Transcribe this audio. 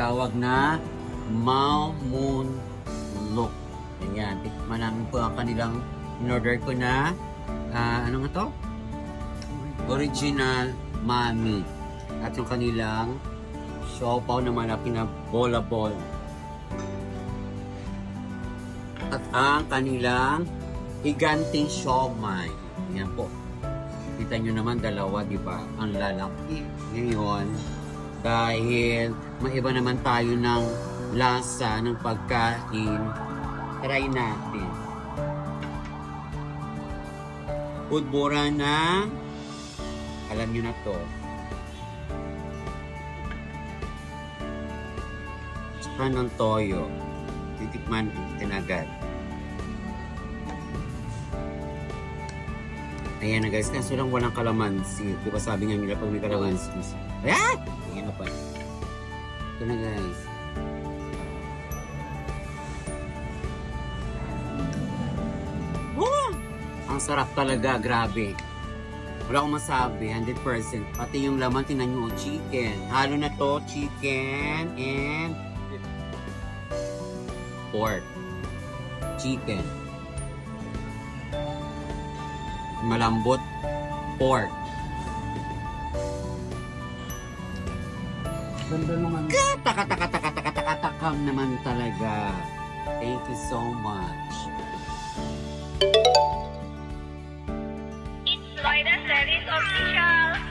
tinatawag na Mau Moon Look. Ayan, tikman namin po ang kanilang in-order ko na ano nga to? Original Mami. At yung kanilang siopaw na malaki na bola-bola. At ang kanilang higanting siomai. Ayan po. Kita nyo naman dalawa, di ba? Ang lalaki. Ngayon, dahil maiba naman tayo ng lasa ng pagkain, try natin. Udbura na, alam nyo na to. Tsaka ng toyo. Titikman natin agad. Ayan na guys, kaso lang walang kalamansi. Diba sabi nga nila pag may kalamansi? Ayan! Ayan na pa. Ito na guys. Oh! Ang sarap talaga, grabe. Wala akong masabi, 100%. Pati yung laman, tingnan nyo, chicken. Halo na to, chicken and pork. Chicken. Malambot pork. Ganda naman. Taka naman talaga. Thank you so much. It's Lloyda Series Official.